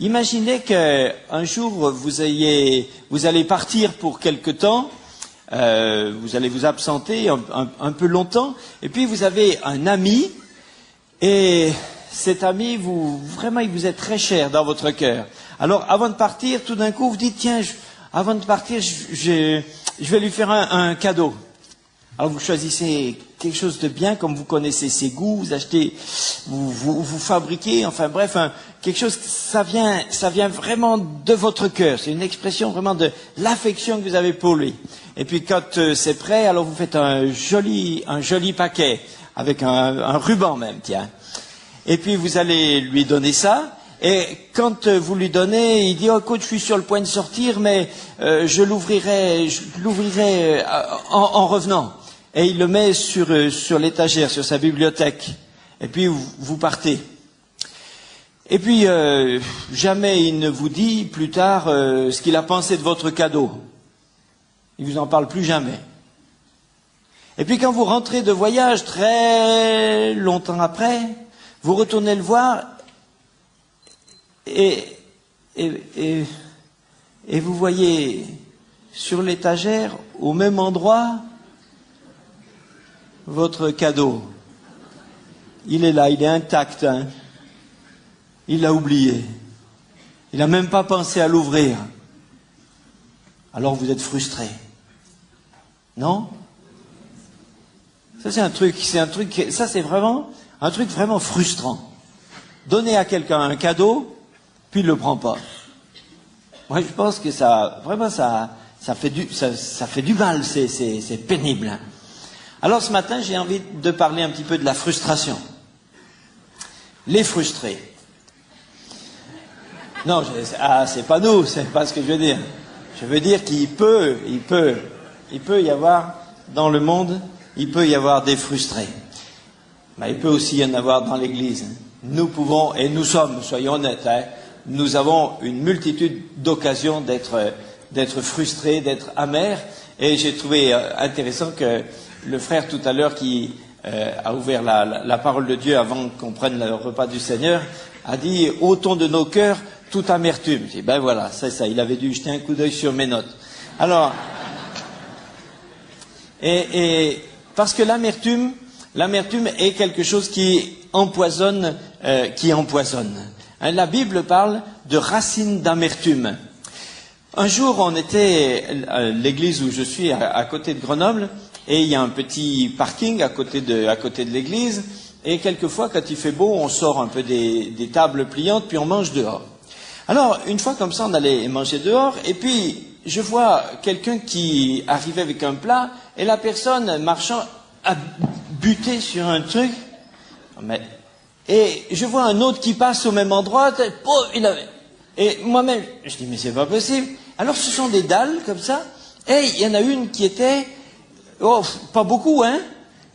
Imaginez qu'un jour vous allez partir pour quelque temps, vous allez vous absenter un peu longtemps, et puis vous avez un ami, et cet ami, vraiment, il vous est très cher dans votre cœur. Alors, avant de partir, tout d'un coup, vous dites, tiens, avant de partir, je vais lui faire un cadeau. Alors, vous choisissez quelque chose de bien, comme vous connaissez ses goûts, vous achetez, vous fabriquez, enfin bref, quelque chose, ça vient vraiment de votre cœur. C'est une expression vraiment de l'affection que vous avez pour lui. Et puis, quand c'est prêt, alors vous faites un joli paquet, avec un ruban même, tiens. Et puis, vous allez lui donner ça. Et quand vous lui donnez, il dit, oh, écoute, je suis sur le point de sortir, mais je l'ouvrirai en revenant. Et il le met sur l'étagère, sur sa bibliothèque. Et puis, vous partez. Et puis, jamais il ne vous dit plus tard ce qu'il a pensé de votre cadeau. Il vous en parle plus jamais. Et puis, quand vous rentrez de voyage, très longtemps après, vous retournez le voir, et vous voyez sur l'étagère, au même endroit, votre cadeau. Il est là, il est intact, hein. Il l'a oublié. Il n'a même pas pensé à l'ouvrir. Alors vous êtes frustré. Non? Ça c'est un truc, ça c'est vraiment un truc vraiment frustrant. Donner à quelqu'un un cadeau, puis il ne le prend pas. Moi je pense que ça fait du mal, c'est pénible. Hein. Alors ce matin, j'ai envie de parler un petit peu de la frustration. Les frustrés. Non, c'est pas nous, c'est pas ce que je veux dire. Je veux dire qu'il peut y avoir dans le monde, il peut y avoir des frustrés. Mais il peut aussi y en avoir dans l'Église. Nous pouvons, et nous sommes, soyons honnêtes, hein, nous avons une multitude d'occasions d'être frustrés, d'être amers. Et j'ai trouvé intéressant que le frère tout à l'heure qui a ouvert la parole de Dieu avant qu'on prenne le repas du Seigneur, a dit « ôtons de nos cœurs toute amertume ». J'ai dit, ben voilà, c'est ça, il avait dû jeter un coup d'œil sur mes notes. Alors, et parce que l'amertume est quelque chose qui empoisonne. Hein, la Bible parle de racines d'amertume. Un jour, on était à l'église où je suis, à côté de Grenoble, et il y a un petit parking à côté de l'église, et quelquefois, quand il fait beau, on sort un peu des tables pliantes, puis on mange dehors. Alors, une fois comme ça, on allait manger dehors, et puis je vois quelqu'un qui arrivait avec un plat, et la personne marchant a buté sur un truc, et je vois un autre qui passe au même endroit, et moi-même, je dis, mais c'est pas possible. Alors, ce sont des dalles, comme ça, et il y en a une qui était, pas beaucoup, hein,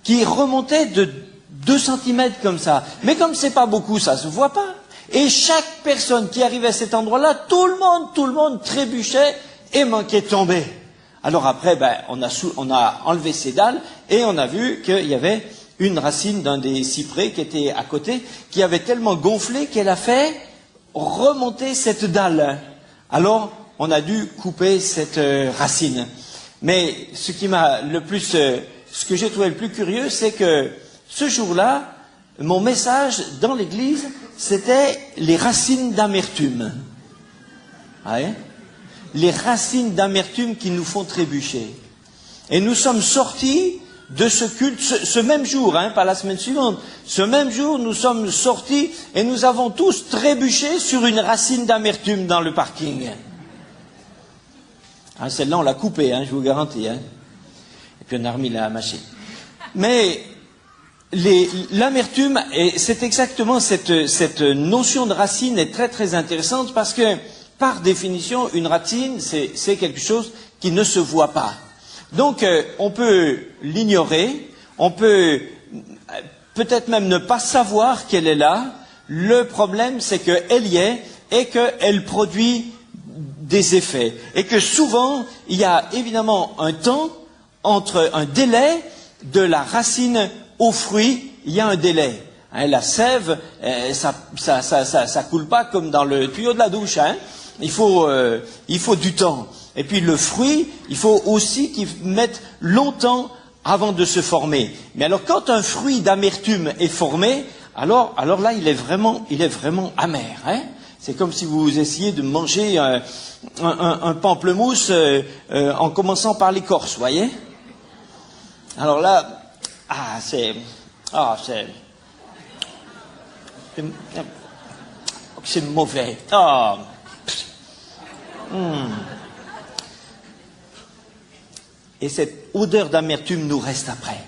qui remontait de 2 cm comme ça. Mais comme c'est pas beaucoup, ça se voit pas. Et chaque personne qui arrivait à cet endroit-là, tout le monde trébuchait et manquait de tomber. Alors après, on a enlevé ces dalles et on a vu qu'il y avait une racine d'un des cyprès qui était à côté, qui avait tellement gonflé qu'elle a fait remonter cette dalle. Alors, on a dû couper cette racine. Mais ce que j'ai trouvé le plus curieux, c'est que ce jour-là, mon message dans l'église, c'était les racines d'amertume. Ouais. Les racines d'amertume qui nous font trébucher. Et nous sommes sortis de ce culte, ce même jour, hein, pas la semaine suivante, ce même jour, nous sommes sortis et nous avons tous trébuché sur une racine d'amertume dans le parking. Hein, celle-là, on l'a coupée, hein, je vous garantis. Hein. Et puis on a remis la machine. Mais l'amertume, et c'est exactement cette notion de racine est très très intéressante parce que, par définition, une racine, c'est quelque chose qui ne se voit pas. Donc, on peut l'ignorer, on peut peut-être même ne pas savoir qu'elle est là. Le problème, c'est qu'elle y est et qu'elle produit des effets. Et que souvent, il y a évidemment un temps entre un délai de la racine au fruit, il y a un délai. Hein, la sève, ça coule pas comme dans le tuyau de la douche. Hein. Il faut du temps. Et puis le fruit, il faut aussi qu'il mette longtemps avant de se former. Mais alors quand un fruit d'amertume est formé, alors là il est vraiment amer. Hein. C'est comme si vous essayiez de manger un pamplemousse en commençant par l'écorce, voyez. Alors là, c'est mauvais. Et cette odeur d'amertume nous reste après.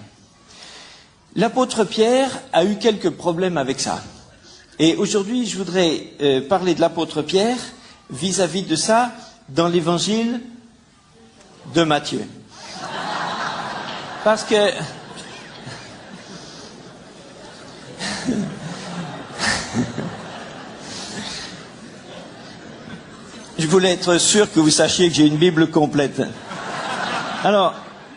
L'apôtre Pierre a eu quelques problèmes avec ça. Et aujourd'hui, je voudrais parler de l'apôtre Pierre vis-à-vis de ça dans l'évangile de Matthieu. Parce que je voulais être sûr que vous sachiez que j'ai une Bible complète. Alors,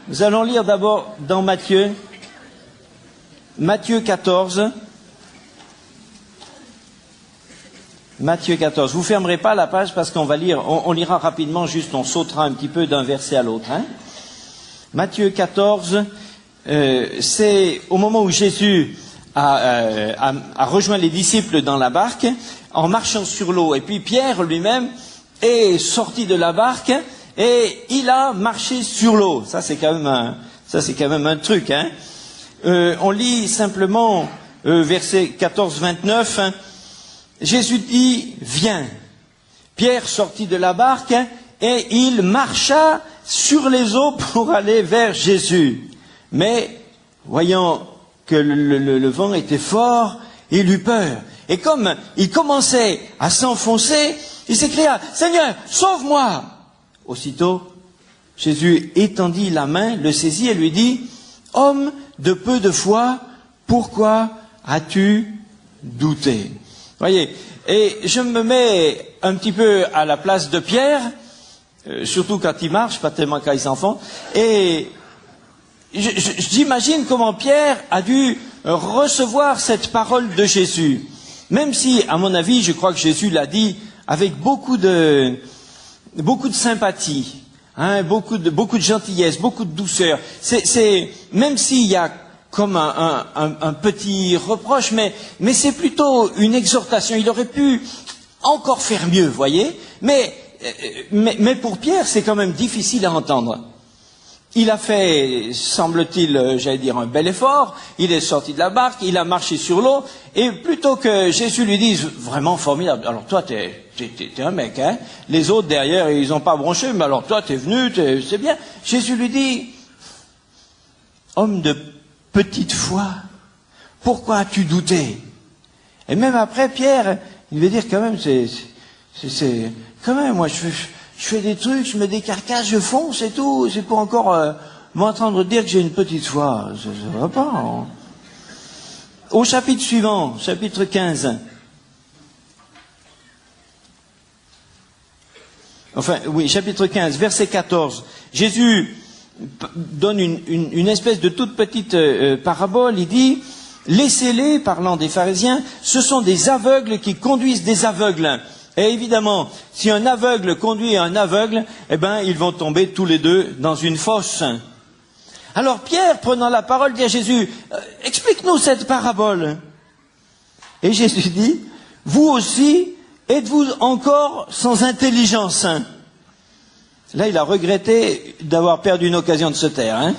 nous allons lire d'abord dans Matthieu 14. Matthieu 14. Vous fermerez pas la page parce qu'on va lire, on lira rapidement, juste on sautera un petit peu d'un verset à l'autre. Hein. Matthieu 14, c'est au moment où Jésus a rejoint les disciples dans la barque en marchant sur l'eau. Et puis Pierre lui-même est sorti de la barque et il a marché sur l'eau. Ça c'est quand même un truc. Hein. On lit simplement verset 14-29. Hein. Jésus dit, viens. Pierre sortit de la barque et il marcha sur les eaux pour aller vers Jésus. Mais, voyant que le vent était fort, il eut peur. Et comme il commençait à s'enfoncer, il s'écria, Seigneur, sauve-moi! Aussitôt, Jésus étendit la main, le saisit et lui dit, homme de peu de foi, pourquoi as-tu douté? Voyez, et je me mets un petit peu à la place de Pierre, surtout quand il marche, pas tellement quand il s'enfonce, et j'imagine comment Pierre a dû recevoir cette parole de Jésus. Même si, à mon avis, je crois que Jésus l'a dit avec beaucoup de sympathie, hein, beaucoup de gentillesse, beaucoup de douceur. Même s'il y a comme un petit reproche, mais c'est plutôt une exhortation. Il aurait pu encore faire mieux, voyez. Mais pour Pierre, c'est quand même difficile à entendre. Il a fait, semble-t-il, j'allais dire, un bel effort. Il est sorti de la barque, il a marché sur l'eau, et plutôt que Jésus lui dise, vraiment formidable, alors toi, t'es un mec, hein. Les autres derrière, ils n'ont pas bronché, mais alors toi, t'es venu, c'est bien. Jésus lui dit, homme de petite foi, pourquoi as-tu douté? Et même après, Pierre, il veut dire quand même, quand même, moi, je fais des trucs, je me décarcasse, je fonce et tout, c'est pour encore m'entendre dire que j'ai une petite foi. Ça va pas. Hein. Au chapitre suivant, chapitre 15. Enfin, oui, chapitre 15, verset 14. Jésus donne une espèce de toute petite parabole. Il dit, laissez-les, parlant des pharisiens, ce sont des aveugles qui conduisent des aveugles. Et évidemment, si un aveugle conduit un aveugle, eh ben, ils vont tomber tous les deux dans une fosse. Alors Pierre, prenant la parole, dit à Jésus, explique-nous cette parabole. Et Jésus dit, vous aussi, êtes-vous encore sans intelligence? Là, il a regretté d'avoir perdu une occasion de se taire. Hein.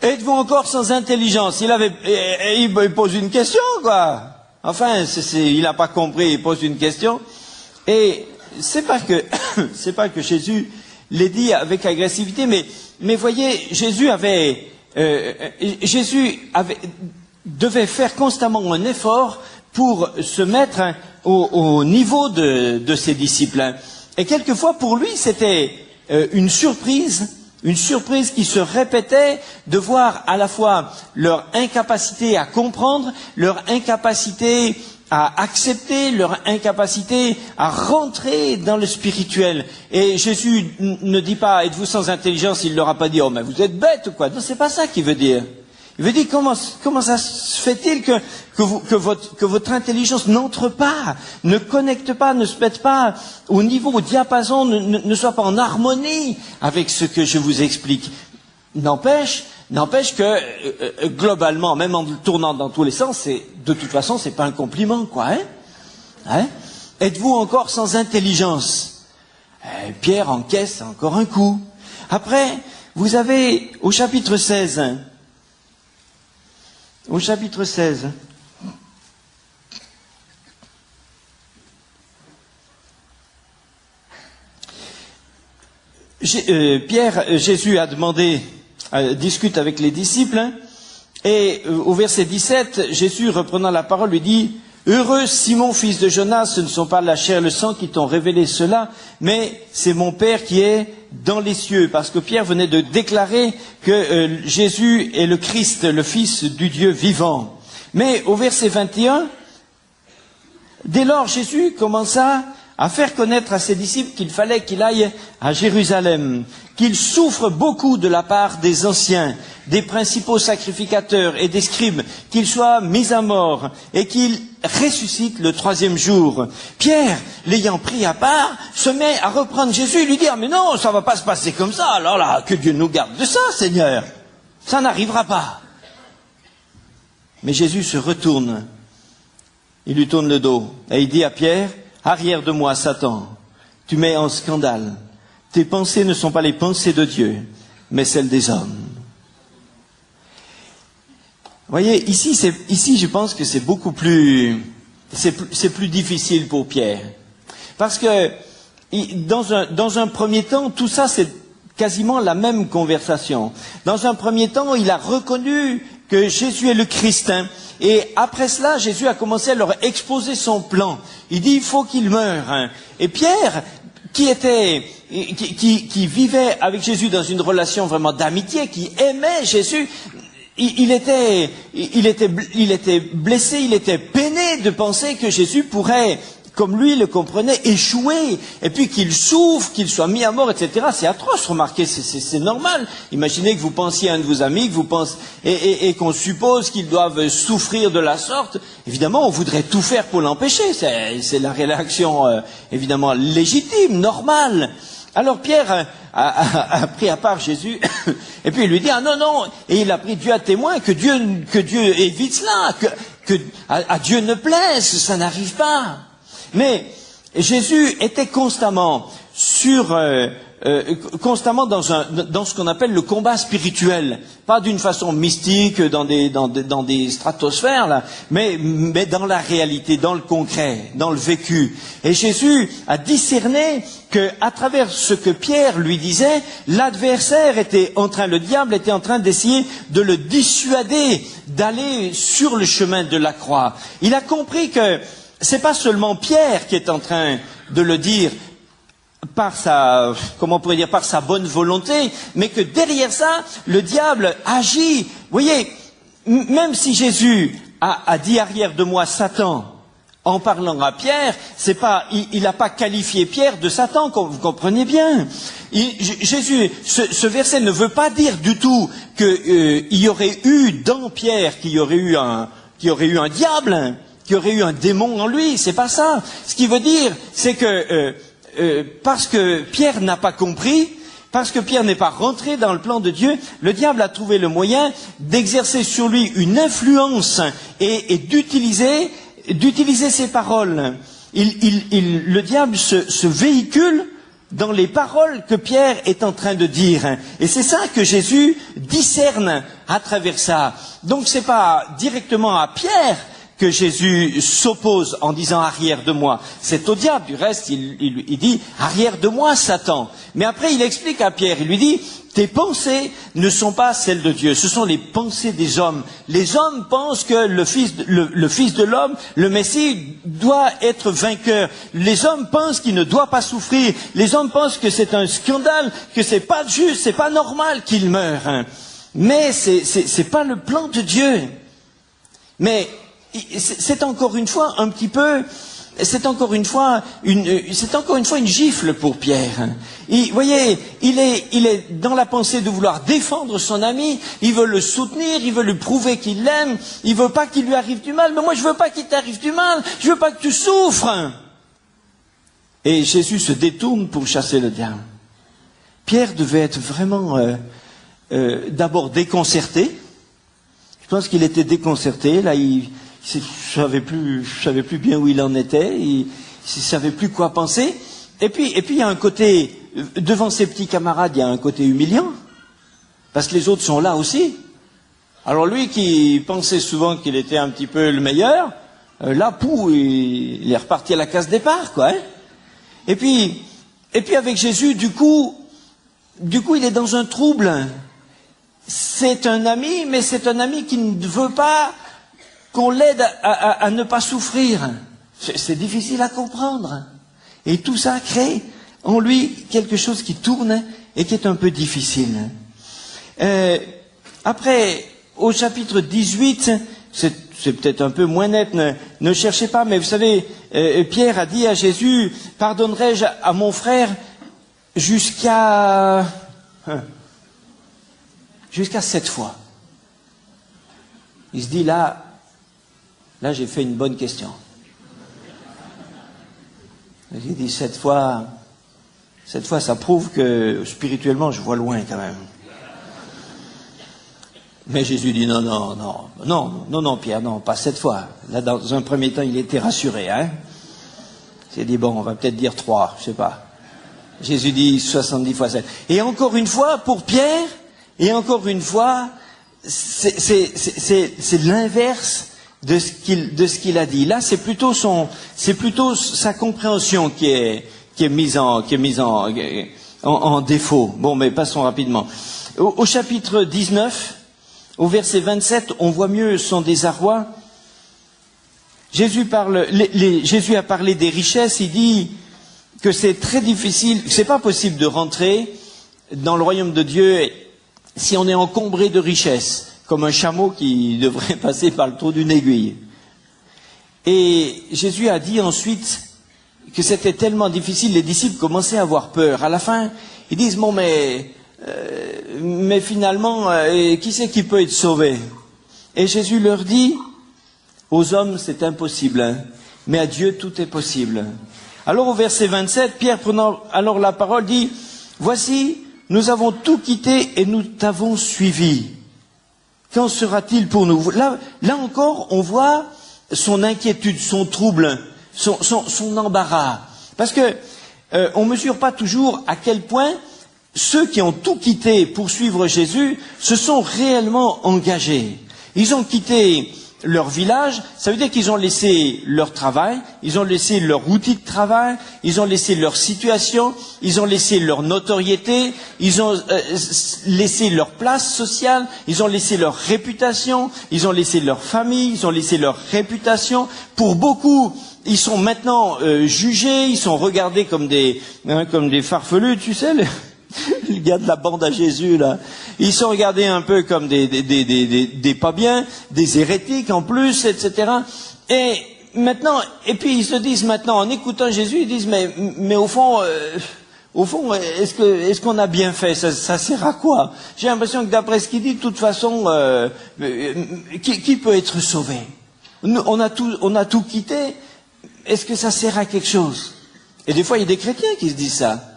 Êtes-vous encore sans intelligence? Il pose une question, quoi. Enfin, il n'a pas compris, il pose une question. Et c'est pas que Jésus l'ait dit avec agressivité, mais voyez, Jésus devait faire constamment un effort pour se mettre au niveau de ses disciples. Et quelquefois, pour lui, c'était une surprise qui se répétait de voir à la fois leur incapacité à comprendre, leur incapacité à accepter, leur incapacité à rentrer dans le spirituel. Et Jésus ne dit pas, êtes-vous sans intelligence, il ne leur a pas dit, oh mais vous êtes bêtes ou quoi. Non, c'est pas ça qu'il veut dire. Il veut dire, comment ça se fait-il que votre intelligence n'entre pas, ne connecte pas, ne se mette pas au niveau, au diapason, ne soit pas en harmonie avec ce que je vous explique. N'empêche que, globalement, même en tournant dans tous les sens, de toute façon, c'est pas un compliment, quoi, hein? Êtes-vous encore sans intelligence? Pierre encaisse encore un coup. Après, vous avez, au chapitre 16, Jésus a demandé, discute avec les disciples, et au verset 17, Jésus, reprenant la parole, lui dit, « Heureux Simon, fils de Jonas, ce ne sont pas la chair et le sang qui t'ont révélé cela, mais c'est mon Père qui est dans les cieux. » Parce que Pierre venait de déclarer que Jésus est le Christ, le Fils du Dieu vivant. Mais au verset 21, dès lors Jésus commença à faire connaître à ses disciples qu'il fallait qu'il aille à Jérusalem, qu'il souffre beaucoup de la part des anciens, des principaux sacrificateurs et des scribes, qu'il soit mis à mort et qu'il ressuscite le 3e jour. Pierre, l'ayant pris à part, se met à reprendre Jésus et lui dire, mais non, ça va pas se passer comme ça, alors là, que Dieu nous garde de ça, Seigneur. Ça n'arrivera pas. Mais Jésus se retourne, il lui tourne le dos et il dit à Pierre, arrière de moi, Satan, tu mets en scandale. Tes pensées ne sont pas les pensées de Dieu, mais celles des hommes. Vous voyez, ici, je pense que c'est beaucoup plus, c'est plus difficile pour Pierre. Parce que, dans un premier temps, tout ça, c'est quasiment la même conversation. Dans un premier temps, il a reconnu que Jésus est le Christ, hein. Et après cela, Jésus a commencé à leur exposer son plan. Il dit, il faut qu'il meure, hein. Et Pierre, qui vivait avec Jésus dans une relation vraiment d'amitié, qui aimait Jésus, il était blessé, il était peiné de penser que Jésus pourrait, comme lui le comprenait, échouer, et puis qu'il souffre, qu'il soit mis à mort, etc. C'est atroce, remarquez, c'est normal. Imaginez que vous pensiez à un de vos amis, que vous pensez, et qu'on suppose qu'ils doivent souffrir de la sorte. Évidemment, on voudrait tout faire pour l'empêcher. C'est la réaction, évidemment, légitime, normale. Alors Pierre a pris à part Jésus, et puis il lui dit, ah non, non, et il a pris Dieu à témoin, que Dieu évite cela, que à Dieu ne plaise, ça n'arrive pas. Mais Jésus était constamment constamment dans ce qu'on appelle le combat spirituel, pas d'une façon mystique dans des stratosphères là, mais dans la réalité, dans le concret, dans le vécu. Et Jésus a discerné que à travers ce que Pierre lui disait, l'adversaire le diable était en train d'essayer de le dissuader d'aller sur le chemin de la croix. Il a compris que c'est pas seulement Pierre qui est en train de le dire par sa bonne volonté, mais que derrière ça, le diable agit. Vous voyez, même si Jésus a dit arrière de moi Satan, en parlant à Pierre, il n'a pas qualifié Pierre de Satan, comme vous comprenez bien. Jésus, ce verset ne veut pas dire du tout qu'il y aurait eu dans Pierre, qu'il y aurait eu un diable, qu'il y aurait eu un démon en lui, c'est pas ça. Ce qu'il veut dire, c'est que parce que Pierre n'a pas compris, parce que Pierre n'est pas rentré dans le plan de Dieu, le diable a trouvé le moyen d'exercer sur lui une influence et d'utiliser ses paroles. Le diable se véhicule dans les paroles que Pierre est en train de dire. Et c'est ça que Jésus discerne à travers ça. Donc c'est pas directement à Pierre que Jésus s'oppose en disant arrière de moi. C'est au diable. Du reste, il dit arrière de moi, Satan. Mais après, il explique à Pierre, il lui dit tes pensées ne sont pas celles de Dieu, ce sont les pensées des hommes. Les hommes pensent que le Fils de l'homme, le Messie, doit être vainqueur. Les hommes pensent qu'il ne doit pas souffrir. Les hommes pensent que c'est un scandale, que c'est pas juste, c'est pas normal qu'il meure. Mais c'est pas le plan de Dieu. Mais c'est encore une fois un petit peu c'est encore une fois une gifle pour Pierre. Vous voyez, il est dans la pensée de vouloir défendre son ami, il veut le soutenir, il veut lui prouver qu'il l'aime, il veut pas qu'il lui arrive du mal. Mais moi, je veux pas qu'il t'arrive du mal, je veux pas que tu souffres. Et Jésus se détourne pour chasser le diable. Pierre devait être vraiment d'abord déconcerté. Je pense qu'il était déconcerté. Là, il savait plus bien où il en était. Il savait plus quoi penser. Et puis il y a un côté, devant ses petits camarades, il y a un côté humiliant. Parce que les autres sont là aussi. Alors lui qui pensait souvent qu'il était un petit peu le meilleur, là, il est reparti à la case départ, quoi. Hein. Et puis avec Jésus, du coup, il est dans un trouble. C'est un ami, mais c'est un ami qui ne veut pas qu'on l'aide à ne pas souffrir. C'est difficile à comprendre. Et tout ça crée en lui quelque chose qui tourne et qui est un peu difficile. Après, au chapitre 18, c'est peut-être un peu moins net, ne cherchez pas, mais vous savez, Pierre a dit à Jésus, pardonnerai-je à mon frère jusqu'à 7 fois. Il se dit là j'ai fait une bonne question. J'ai dit 7 fois, ça prouve que spirituellement je vois loin quand même. Mais Jésus dit non, Pierre, non, pas 7 fois. Là, dans un premier temps, il était rassuré, hein. Il s'est dit, bon, on va peut-être dire 3, je sais pas. Jésus dit 70 fois 7. Et encore une fois, pour Pierre, c'est l'inverse de ce qu'il a dit. Là, c'est plutôt sa compréhension qui est mise en défaut. Bon, mais passons rapidement. Au chapitre 19, au verset 27, on voit mieux son désarroi. Jésus a parlé des richesses, il dit que c'est très difficile, c'est pas possible de rentrer dans le royaume de Dieu si on est encombré de richesses, comme un chameau qui devrait passer par le trou d'une aiguille. Et Jésus a dit ensuite que c'était tellement difficile, les disciples commençaient à avoir peur. À la fin, ils disent, bon, mais finalement, qui c'est qui peut être sauvé? Et Jésus leur dit, aux hommes c'est impossible, hein, mais à Dieu tout est possible. Alors au verset 27, Pierre prenant alors la parole dit, voici, nous avons tout quitté et nous t'avons suivi. Qu'en sera-t-il pour nous? Là encore, on voit son inquiétude, son trouble, son embarras. Parce que on mesure pas toujours à quel point ceux qui ont tout quitté pour suivre Jésus se sont réellement engagés. Ils ont quitté leur village, ça veut dire qu'ils ont laissé leur travail, ils ont laissé leur outil de travail, ils ont laissé leur situation, ils ont laissé leur notoriété, ils ont laissé leur place sociale, ils ont laissé leur réputation, ils ont laissé leur famille, ils ont laissé leur réputation. Pour beaucoup, ils sont maintenant jugés, ils sont regardés comme des farfelus, tu sais, les gars de la bande à Jésus, là. Ils sont regardés un peu comme des pas bien, des hérétiques en plus, etc. Et puis ils se disent maintenant, en écoutant Jésus, ils disent, mais au fond, est-ce qu'on a bien fait? Ça sert à quoi? J'ai l'impression que d'après ce qu'il dit, de toute façon, qui peut être sauvé? On a tout quitté. Est-ce que ça sert à quelque chose? Et des fois, il y a des chrétiens qui se disent ça.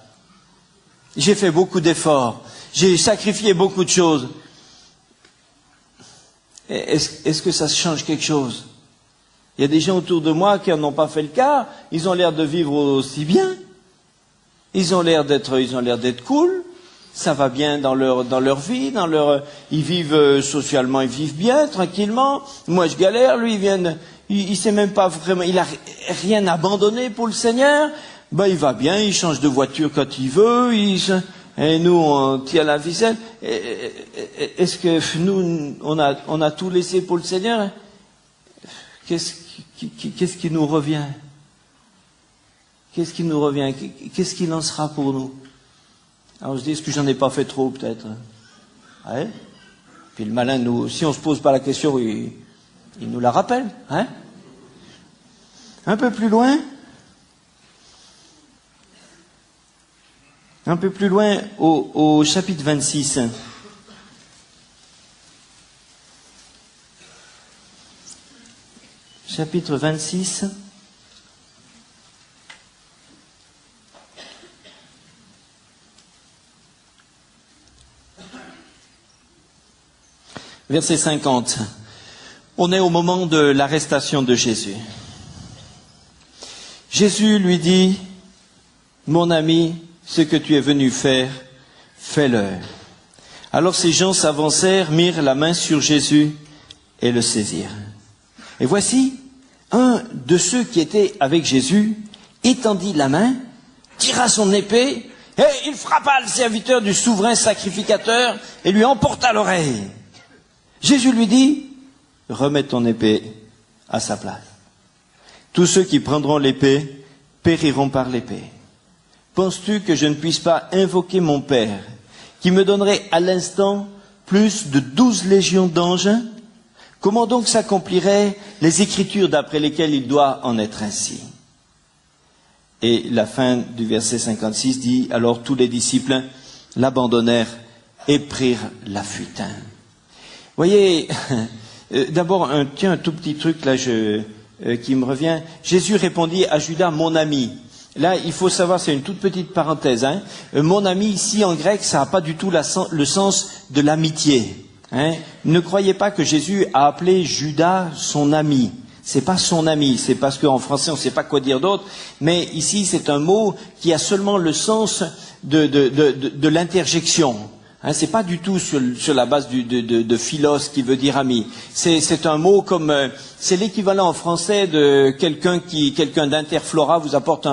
J'ai fait beaucoup d'efforts, j'ai sacrifié beaucoup de choses. Est-ce que ça change quelque chose? Il y a des gens autour de moi qui n'en ont pas fait le cas, ils ont l'air de vivre aussi bien. Ils ont l'air d'être cool, ça va bien dans leur vie, ils vivent socialement, ils vivent bien, tranquillement. Moi je galère, lui il sait même pas vraiment, il a rien abandonné pour le Seigneur. Ben, il va bien, il change de voiture quand il veut, et nous, on tient la ficelle. Est-ce que nous, on a tout laissé pour le Seigneur? Qu'est-ce qui nous revient? Qu'est-ce qui nous revient? Qu'est-ce qu'il en sera pour nous? Alors je dis, est-ce que j'en ai pas fait trop, peut-être? Ouais. Puis le malin, si on se pose pas la question, il nous la rappelle, hein? Un peu plus loin, Un peu plus loin, au chapitre 26. Chapitre 26. Verset 50. On est au moment de l'arrestation de Jésus. Jésus lui dit, « Mon ami, ce que tu es venu faire, fais-le. » Alors ces gens s'avancèrent, mirent la main sur Jésus et le saisirent. Et voici, un de ceux qui étaient avec Jésus étendit la main, tira son épée, et il frappa le serviteur du souverain sacrificateur et lui emporta l'oreille. Jésus lui dit, « Remets ton épée à sa place. Tous ceux qui prendront l'épée périront par l'épée. Penses-tu que je ne puisse pas invoquer mon Père, qui me donnerait à l'instant plus de 12 légions d'anges? Comment donc s'accompliraient les Écritures d'après lesquelles il doit en être ainsi ?» Et la fin du verset 56 dit, « Alors tous les disciples l'abandonnèrent et prirent la fuite. » Voyez, d'abord, un tout petit truc là qui me revient. Jésus répondit à Judas, « Mon ami ». Là, il faut savoir, c'est une toute petite parenthèse. Hein. Mon ami, ici en grec, ça n'a pas du tout le sens de l'amitié. Hein. Ne croyez pas que Jésus a appelé Judas son ami. C'est pas son ami, c'est parce qu'en français on ne sait pas quoi dire d'autre, mais ici c'est un mot qui a seulement le sens de l'interjection. Hein, c'est pas du tout sur la base de philos qui veut dire ami. C'est un mot comme c'est l'équivalent en français de quelqu'un d'Interflora vous apporte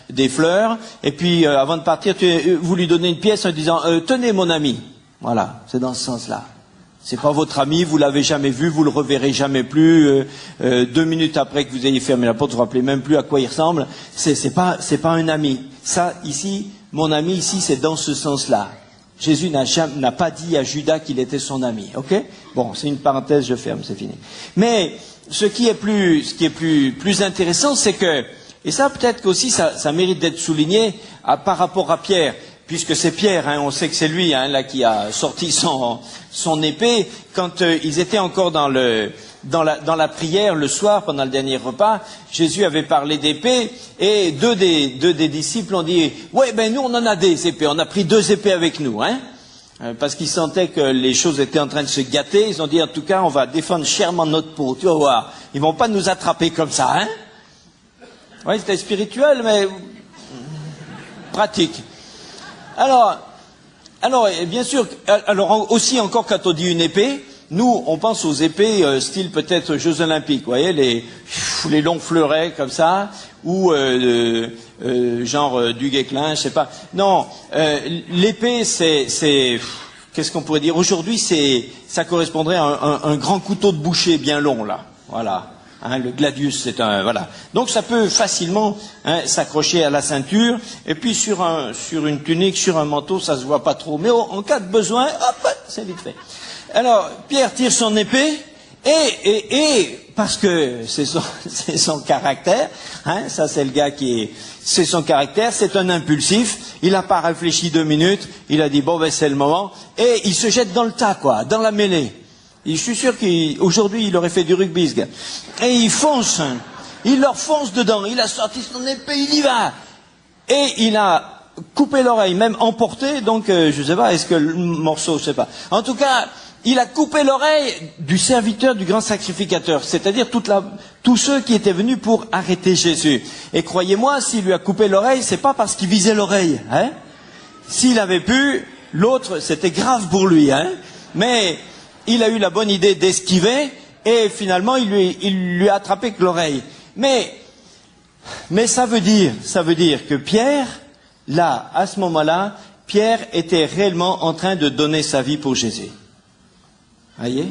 des fleurs et puis avant de partir vous lui donnez une pièce en disant tenez mon ami. Voilà, c'est dans ce sens-là. C'est pas votre ami, vous l'avez jamais vu, vous le reverrez jamais plus. 2 minutes après que vous ayez fermé la porte, vous vous rappelez même plus à quoi il ressemble. C'est pas un ami. Ça ici, mon ami ici, c'est dans ce sens-là. Jésus n'a pas dit à Judas qu'il était son ami. Ok? Bon, c'est une parenthèse, je ferme, c'est fini. Mais ce qui est plus intéressant, c'est que, et ça peut-être qu'aussi ça mérite d'être souligné par rapport à Pierre. Puisque c'est Pierre, hein, on sait que c'est lui là qui a sorti son épée quand ils étaient encore dans la prière le soir pendant le dernier repas. Jésus avait parlé d'épée et deux des disciples ont dit ouais ben nous on en a des épées, on a pris 2 épées avec nous, hein, parce qu'ils sentaient que les choses étaient en train de se gâter. Ils ont dit en tout cas on va défendre chèrement notre peau, tu vas voir, ils vont pas nous attraper comme ça, hein. Ouais, c'était spirituel mais pratique. Alors, bien sûr, alors aussi encore quand on dit une épée, nous on pense aux épées style peut-être Jeux Olympiques, vous voyez, les longs fleurets comme ça, ou genre du Guesclin, je sais pas. Non, l'épée c'est qu'est-ce qu'on pourrait dire aujourd'hui, ça correspondrait à un grand couteau de boucher bien long là, voilà. Hein, le gladius, c'est voilà. Donc ça peut facilement s'accrocher à la ceinture, et puis sur une tunique, sur un manteau, ça se voit pas trop. Mais en cas de besoin, hop, c'est vite fait. Alors Pierre tire son épée, et parce que c'est son caractère, hein, ça c'est le gars c'est son caractère, c'est un impulsif. Il n'a pas réfléchi 2 minutes, il a dit bon ben c'est le moment, et il se jette dans le tas quoi, dans la mêlée. Et je suis sûr qu'aujourd'hui, il aurait fait du rugby, ce gars. Et il fonce. Il leur fonce dedans. Il a sorti son épée, il y va. Et il a coupé l'oreille, même emporté. Donc, je sais pas, est-ce que le morceau, je sais pas. En tout cas, il a coupé l'oreille du serviteur du grand sacrificateur. C'est-à-dire tous ceux qui étaient venus pour arrêter Jésus. Et croyez-moi, s'il lui a coupé l'oreille, c'est pas parce qu'il visait l'oreille, hein. S'il avait pu, l'autre, c'était grave pour lui, hein. Mais il a eu la bonne idée d'esquiver et finalement il lui a attrapé que l'oreille. Mais ça veut dire que Pierre, là, à ce moment-là, Pierre était réellement en train de donner sa vie pour Jésus. Voyez?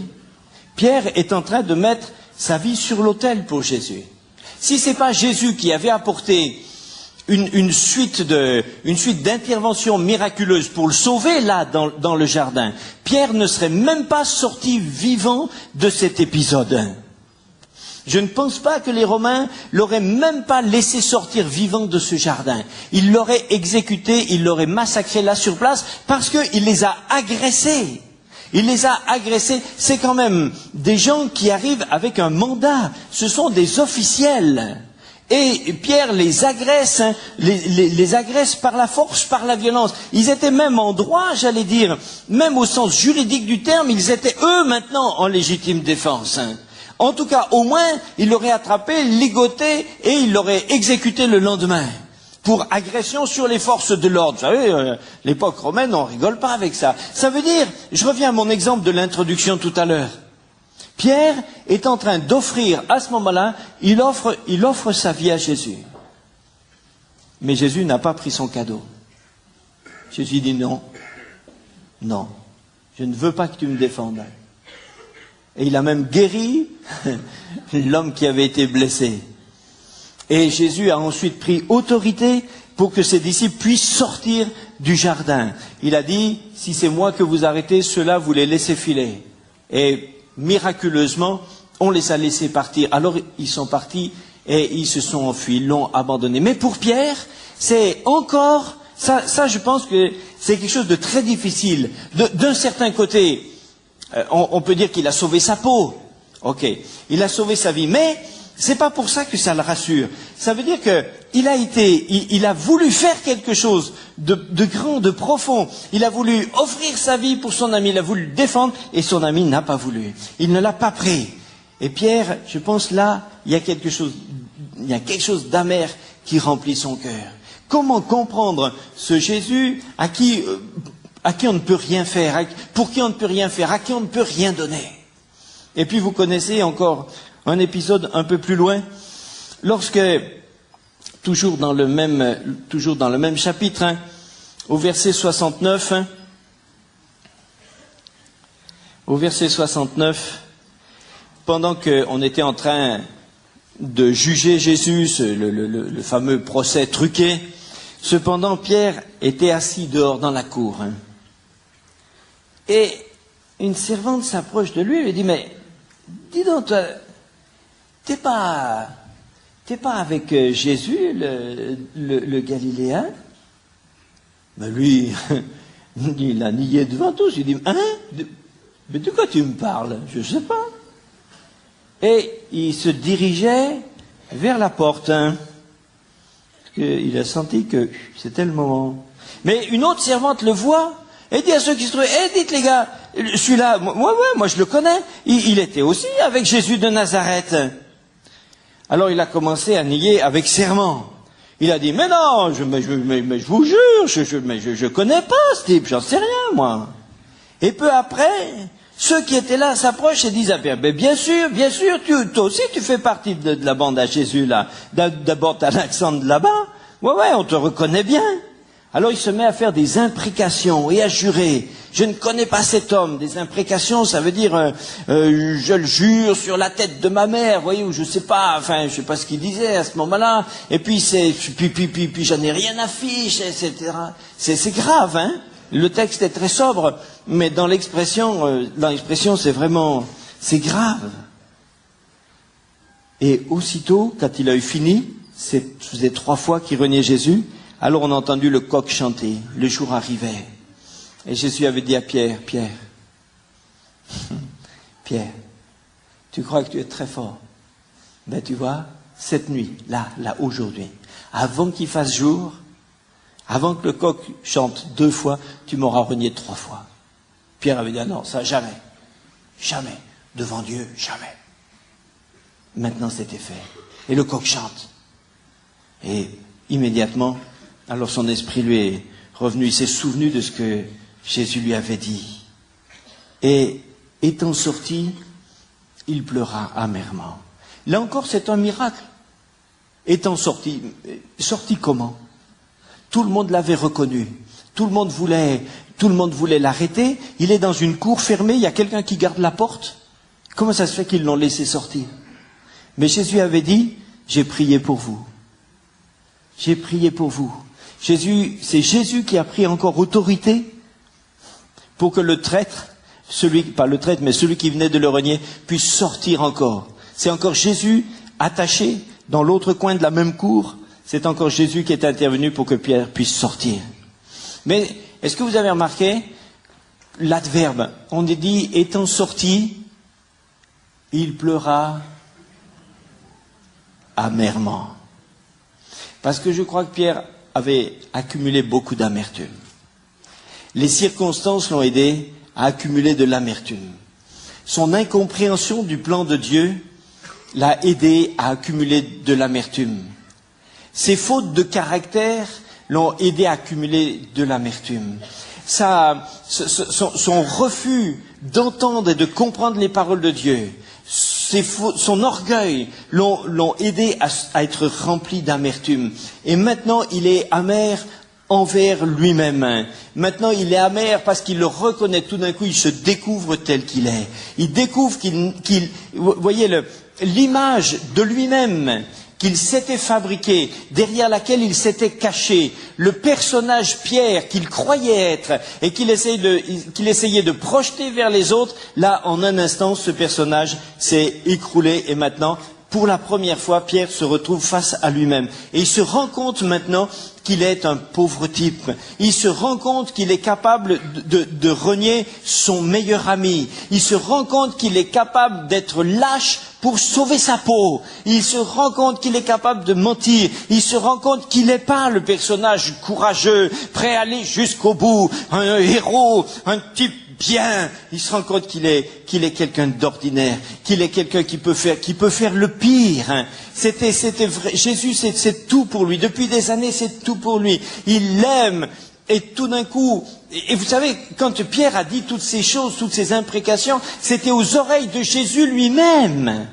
Pierre est en train de mettre sa vie sur l'autel pour Jésus. Si c'est pas Jésus qui avait apporté une suite d'interventions miraculeuses pour le sauver là dans le jardin, Pierre ne serait même pas sorti vivant de cet épisode. Je ne pense pas que les Romains l'auraient même pas laissé sortir vivant de ce jardin. Ils l'auraient exécuté, ils l'auraient massacré là sur place parce qu'il les a agressés. Il les a agressés. C'est quand même des gens qui arrivent avec un mandat. Ce sont des officiels. Et Pierre les agresse, les agresse par la force, par la violence. Ils étaient même en droit, j'allais dire, même au sens juridique du terme, ils étaient eux maintenant en légitime défense. En tout cas, au moins, il l'aurait attrapé, ligoté et il l'aurait exécuté le lendemain pour agression sur les forces de l'ordre. Vous savez, l'époque romaine, on rigole pas avec ça. Ça veut dire, je reviens à mon exemple de l'introduction tout à l'heure. Pierre est en train d'offrir, à ce moment-là, il offre sa vie à Jésus. Mais Jésus n'a pas pris son cadeau. Jésus dit non, non, je ne veux pas que tu me défendes. Et il a même guéri l'homme qui avait été blessé. Et Jésus a ensuite pris autorité pour que ses disciples puissent sortir du jardin. Il a dit, si c'est moi que vous arrêtez, ceux-là vous les laissez filer. Et miraculeusement, on les a laissés partir. Alors ils sont partis et ils se sont enfuis, ils l'ont abandonné. Mais pour Pierre, c'est encore, ça je pense que c'est quelque chose de très difficile. D'un certain côté, on peut dire qu'il a sauvé sa peau. Ok, il a sauvé sa vie, mais c'est pas pour ça que ça le rassure. Ça veut dire que il a voulu faire quelque chose de grand, de profond. Il a voulu offrir sa vie pour son ami, il a voulu le défendre et son ami n'a pas voulu. Il ne l'a pas pris. Et Pierre, je pense là, il y a quelque chose d'amer qui remplit son cœur. Comment comprendre ce Jésus à qui on ne peut rien faire, pour qui on ne peut rien faire, à qui on ne peut rien donner. Et puis vous connaissez encore un épisode un peu plus loin, lorsque, toujours dans le même chapitre, hein, au verset 69, pendant qu'on était en train de juger Jésus, le fameux procès truqué, cependant Pierre était assis dehors dans la cour. Hein. Et une servante s'approche de lui et lui dit, mais dis donc, toi, t'es pas avec Jésus, le Galiléen? Mais lui, il a nié devant tous. Il dit, hein? Mais de quoi tu me parles? Je sais pas. Et il se dirigeait vers la porte. Hein, parce qu'il a senti que c'était le moment. Mais une autre servante le voit et dit à ceux qui se trouvaient, dites les gars, celui-là, moi je le connais. Il était aussi avec Jésus de Nazareth. Alors il a commencé à nier avec serment. Il a dit, mais non, je vous jure, je connais pas ce type, j'en sais rien, moi. Et peu après, ceux qui étaient là s'approchent et disent, ah bien sûr, toi aussi tu fais partie de la bande à Jésus, là. D'abord t'as l'accent de là-bas. Ouais, on te reconnaît bien. Alors il se met à faire des imprécations et à jurer. Je ne connais pas cet homme. Des imprécations, ça veut dire je le jure sur la tête de ma mère, vous voyez, ou je sais pas ce qu'il disait à ce moment-là. Et puis puis j'en ai rien à fiche, etc. C'est grave, hein. Le texte est très sobre, mais dans l'expression, c'est vraiment, c'est grave. Et aussitôt, quand il a eu fini, ça faisait 3 fois qu'il reniait Jésus. Alors on a entendu le coq chanter, le jour arrivait. Et Jésus avait dit à Pierre, Pierre, tu crois que tu es très fort. Ben tu vois, cette nuit, là, aujourd'hui, avant qu'il fasse jour, avant que le coq chante 2 fois, tu m'auras renié 3 fois. Pierre avait dit, ah non, ça jamais, devant Dieu, jamais. Maintenant c'était fait. Et le coq chante. Et immédiatement, alors son esprit lui est revenu, il s'est souvenu de ce que Jésus lui avait dit. Et étant sorti, il pleura amèrement. Là encore, c'est un miracle. Étant sorti comment? Tout le monde l'avait reconnu. Tout le monde voulait l'arrêter. Il est dans une cour fermée, il y a quelqu'un qui garde la porte. Comment ça se fait qu'ils l'ont laissé sortir? Mais Jésus avait dit, j'ai prié pour vous. J'ai prié pour vous. C'est Jésus qui a pris encore autorité pour que le traître, celui qui venait de le renier, puisse sortir encore. C'est encore Jésus attaché dans l'autre coin de la même cour. C'est encore Jésus qui est intervenu pour que Pierre puisse sortir. Mais est-ce que vous avez remarqué l'adverbe? On est dit, étant sorti, il pleura amèrement. Parce que je crois que Pierre avait accumulé beaucoup d'amertume. Les circonstances l'ont aidé à accumuler de l'amertume. Son incompréhension du plan de Dieu l'a aidé à accumuler de l'amertume. Ses fautes de caractère l'ont aidé à accumuler de l'amertume. Son refus d'entendre et de comprendre les paroles de Dieu, son orgueil l'ont aidé à être rempli d'amertume. Et maintenant, il est amer envers lui-même. Maintenant, il est amer parce qu'il le reconnaît. Tout d'un coup, il se découvre tel qu'il est. Il découvre vous voyez l'image de lui-même qu'il s'était fabriqué, derrière laquelle il s'était caché, le personnage Pierre qu'il croyait être et qu'il essayait de projeter vers les autres, là, en un instant, ce personnage s'est écroulé et maintenant, pour la première fois, Pierre se retrouve face à lui-même. Et il se rend compte maintenant qu'il est un pauvre type. Il se rend compte qu'il est capable de renier son meilleur ami. Il se rend compte qu'il est capable d'être lâche pour sauver sa peau. Il se rend compte qu'il est capable de mentir. Il se rend compte qu'il n'est pas le personnage courageux, prêt à aller jusqu'au bout, un héros, un type bien. Il se rend compte qu'il est quelqu'un d'ordinaire, qu'il est quelqu'un qui peut faire le pire. Hein. C'était vrai. Jésus, c'est tout pour lui. Depuis des années, c'est tout pour lui. Il l'aime. Et tout d'un coup, et vous savez, quand Pierre a dit toutes ces choses, toutes ces imprécations, c'était aux oreilles de Jésus lui-même.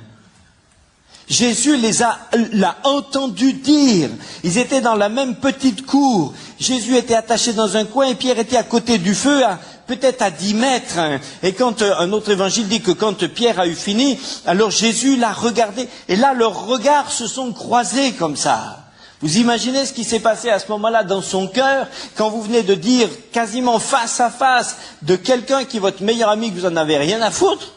Jésus l'a entendu dire. Ils étaient dans la même petite cour. Jésus était attaché dans un coin et Pierre était à côté du feu, peut-être à 10 mètres. Et quand un autre évangile dit que quand Pierre a eu fini, alors Jésus l'a regardé. Et là, leurs regards se sont croisés comme ça. Vous imaginez ce qui s'est passé à ce moment-là dans son cœur, quand vous venez de dire quasiment face à face de quelqu'un qui est votre meilleur ami, que vous en avez rien à foutre?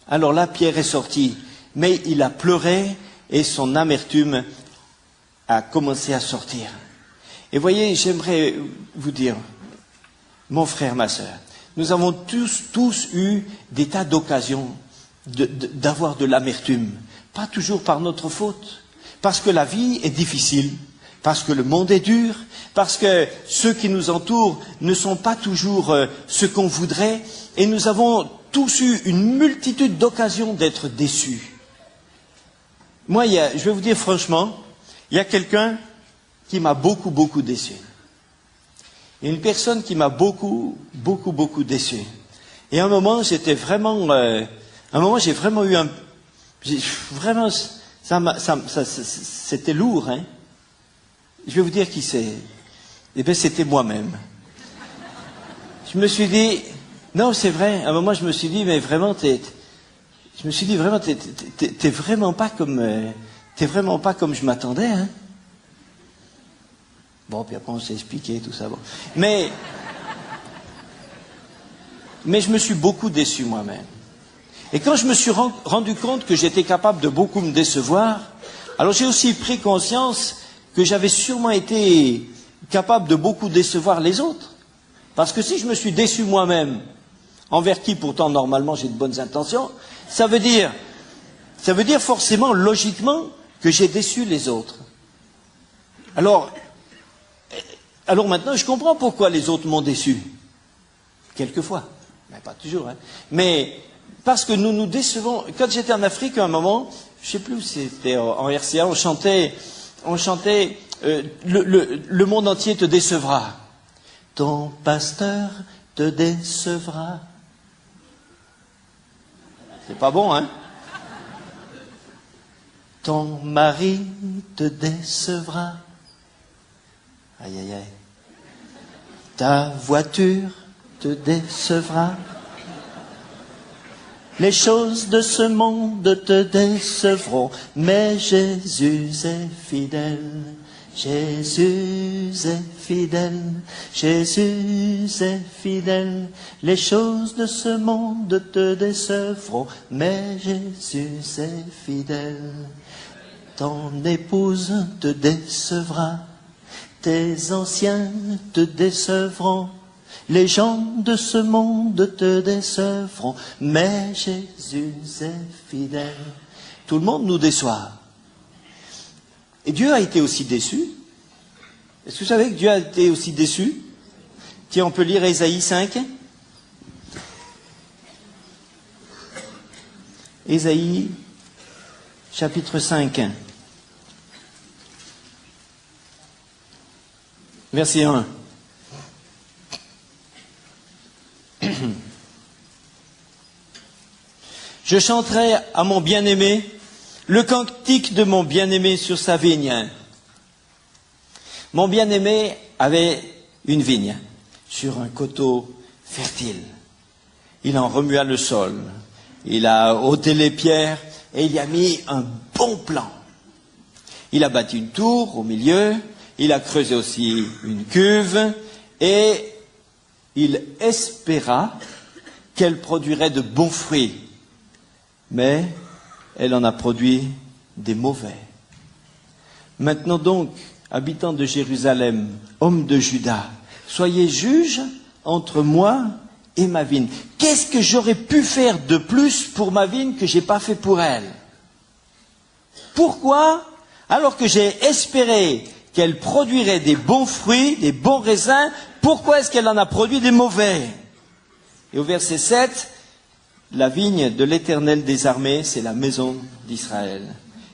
Alors là, Pierre est sorti, mais il a pleuré et son amertume a commencé à sortir. Et voyez, j'aimerais vous dire, mon frère, ma sœur, nous avons tous eu des tas d'occasions d'avoir de l'amertume. Pas toujours par notre faute, parce que la vie est difficile, parce que le monde est dur, parce que ceux qui nous entourent ne sont pas toujours ce qu'on voudrait, et nous avons tous eu une multitude d'occasions d'être déçus. Moi, je vais vous dire franchement, il y a quelqu'un qui m'a beaucoup déçu. Il y a une personne qui m'a beaucoup déçu. Et à un moment, j'ai vraiment eu vraiment, c'était lourd, hein. Je vais vous dire qui c'est. Eh bien, c'était moi-même. Je me suis dit, non, c'est vrai. À un moment, je me suis dit, mais vraiment, t'es vraiment pas comme je m'attendais, hein. Bon, puis après, on s'est expliqué tout ça. Bon. Mais je me suis beaucoup déçu moi-même. Et quand je me suis rendu compte que j'étais capable de beaucoup me décevoir, alors j'ai aussi pris conscience que j'avais sûrement été capable de beaucoup décevoir les autres. Parce que si je me suis déçu moi-même, envers qui pourtant normalement j'ai de bonnes intentions, ça veut dire forcément, logiquement, que j'ai déçu les autres. Alors maintenant je comprends pourquoi les autres m'ont déçu. Quelquefois, mais pas toujours, hein. Mais parce que nous nous décevons. Quand j'étais en Afrique, à un moment, je ne sais plus où c'était, en RCA, on chantait le monde entier te décevra. Ton pasteur te décevra. C'est pas bon, hein? Ton mari te décevra. Aïe, aïe, aïe. Ta voiture te décevra. Les choses de ce monde te décevront, mais Jésus est fidèle. Jésus est fidèle, Jésus est fidèle, les choses de ce monde te décevront, mais Jésus est fidèle. Ton épouse te décevra, tes anciens te décevront, les gens de ce monde te décevront, mais Jésus est fidèle. Tout le monde nous déçoit. Et Dieu a été aussi déçu. Est-ce que vous savez que Dieu a été aussi déçu? Tiens, on peut lire Ésaïe 5. Ésaïe, chapitre 5. Verset 1. Je chanterai à mon bien-aimé le cantique de mon bien-aimé sur sa vigne. Mon bien-aimé avait une vigne sur un coteau fertile. Il en remua le sol, il a ôté les pierres et il y a mis un bon plan. Il a bâti une tour au milieu, il a creusé aussi une cuve et il espéra qu'elle produirait de bons fruits. Mais elle en a produit des mauvais. Maintenant donc, habitants de Jérusalem, hommes de Juda, soyez juges entre moi et ma vigne. Qu'est-ce que j'aurais pu faire de plus pour ma vigne que j'ai pas fait pour elle? Pourquoi, alors que j'ai espéré qu'elle produirait des bons fruits, des bons raisins, pourquoi est-ce qu'elle en a produit des mauvais? Et au verset 7, la vigne de l'Éternel des armées, c'est la maison d'Israël.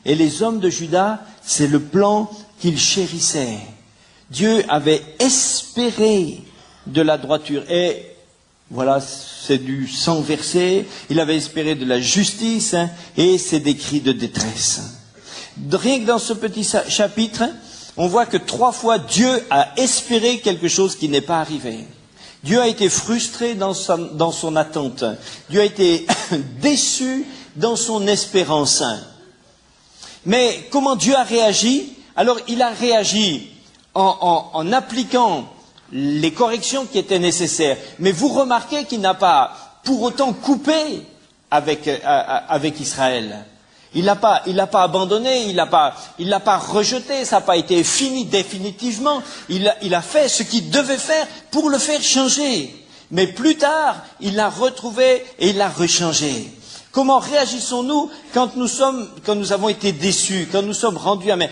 Et les hommes de Juda, c'est le plan qu'ils chérissaient. Dieu avait espéré de la droiture. Et voilà, c'est du sang versé. Il avait espéré de la justice, et c'est des cris de détresse. Rien que dans ce petit chapitre, on voit que 3 fois Dieu a espéré quelque chose qui n'est pas arrivé. Dieu a été frustré dans son attente. Dieu a été déçu dans son espérance. Mais comment Dieu a réagi? Alors il a réagi en appliquant les corrections qui étaient nécessaires. Mais vous remarquez qu'il n'a pas pour autant coupé avec Israël. Il l'a pas abandonné, il l'a pas rejeté, ça n'a pas été fini définitivement. Il a fait ce qu'il devait faire pour le faire changer. Mais plus tard, il l'a retrouvé et il l'a rechangé. Comment réagissons-nous quand nous avons été déçus, quand nous sommes rendus amers?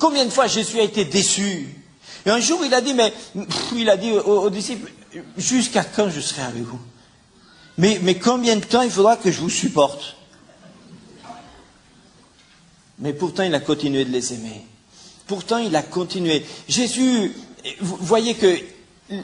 Combien de fois Jésus a été déçu? Et un jour, il a dit aux disciples, jusqu'à quand je serai avec vous? Mais combien de temps il faudra que je vous supporte? Mais pourtant, il a continué de les aimer. Pourtant, il a continué. Jésus, vous voyez que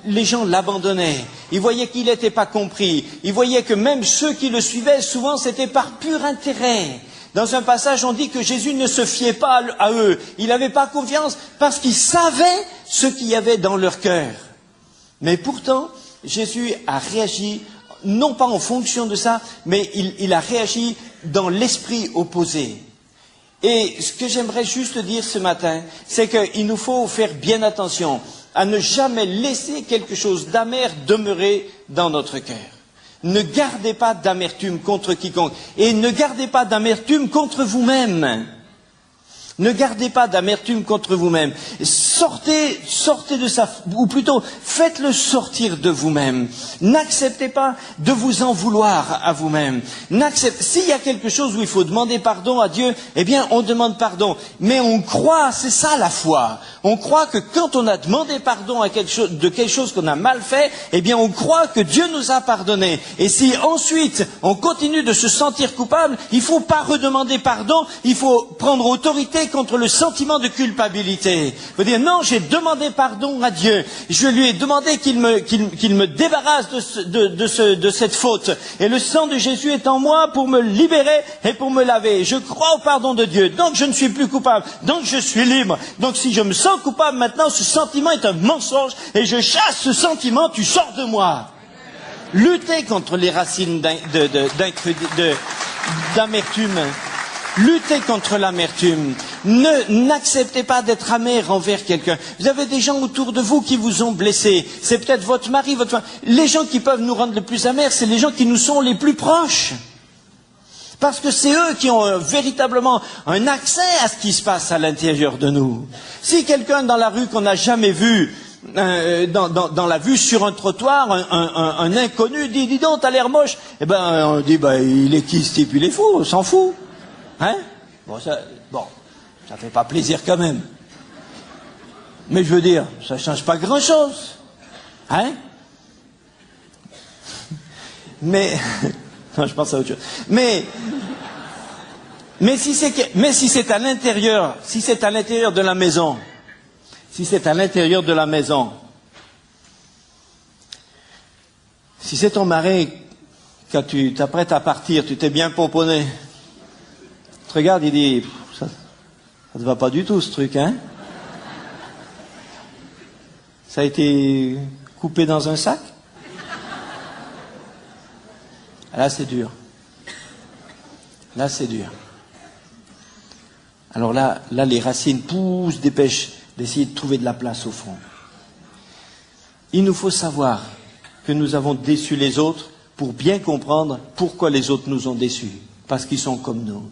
les gens l'abandonnaient. Ils voyaient qu'il n'était pas compris. Ils voyaient que même ceux qui le suivaient, souvent, c'était par pur intérêt. Dans un passage, on dit que Jésus ne se fiait pas à eux. Il n'avait pas confiance parce qu'il savait ce qu'il y avait dans leur cœur. Mais pourtant, Jésus a réagi, non pas en fonction de ça, mais il a réagi dans l'esprit opposé. Et ce que j'aimerais juste dire ce matin, c'est qu'il nous faut faire bien attention à ne jamais laisser quelque chose d'amer demeurer dans notre cœur. Ne gardez pas d'amertume contre quiconque. Et ne gardez pas d'amertume contre vous-même. Ne gardez pas d'amertume contre vous-même. Sortez de ça, ou plutôt, faites-le sortir de vous-même. N'acceptez pas de vous en vouloir à vous-même. S'il y a quelque chose où il faut demander pardon à Dieu, eh bien, on demande pardon. Mais on croit, c'est ça la foi. On croit que quand on a demandé pardon de quelque chose qu'on a mal fait, eh bien, on croit que Dieu nous a pardonné. Et si ensuite, on continue de se sentir coupable, il ne faut pas redemander pardon, il faut prendre autorité contre le sentiment de culpabilité. Il faut dire, non, j'ai demandé pardon à Dieu. Je lui ai demandé qu'il me débarrasse de cette faute. Et le sang de Jésus est en moi pour me libérer et pour me laver. Je crois au pardon de Dieu. Donc je ne suis plus coupable. Donc je suis libre. Donc si je me sens coupable maintenant, ce sentiment est un mensonge et je chasse ce sentiment, tu sors de moi. Luttez contre les racines d'amertume. Luttez contre l'amertume. N'acceptez pas d'être amer envers quelqu'un. Vous avez des gens autour de vous qui vous ont blessé. C'est peut-être votre mari, votre femme. Les gens qui peuvent nous rendre le plus amers, c'est les gens qui nous sont les plus proches. Parce que c'est eux qui ont véritablement un accès à ce qui se passe à l'intérieur de nous. Si quelqu'un dans la rue qu'on n'a jamais vu, dans la vue sur un trottoir, un inconnu dit, dis donc, t'as l'air moche. Eh ben, on dit, il est qui ce type? Il est fou, on s'en fout. Hein? Bon, ça fait pas plaisir quand même. Mais je veux dire, ça change pas grand-chose. Hein? Mais, non, je pense à autre chose. Mais si c'est à l'intérieur, si c'est à l'intérieur de la maison, si c'est ton mari, quand tu t'apprêtes à partir, tu t'es bien pomponné, tu te regardes, il dit, ça ne va pas du tout ce truc, hein? Ça a été coupé dans un sac? Là, c'est dur. Là, c'est dur. Alors là, les racines poussent, dépêchent d'essayer de trouver de la place au fond. Il nous faut savoir que nous avons déçu les autres pour bien comprendre pourquoi les autres nous ont déçus. Parce qu'ils sont comme nous.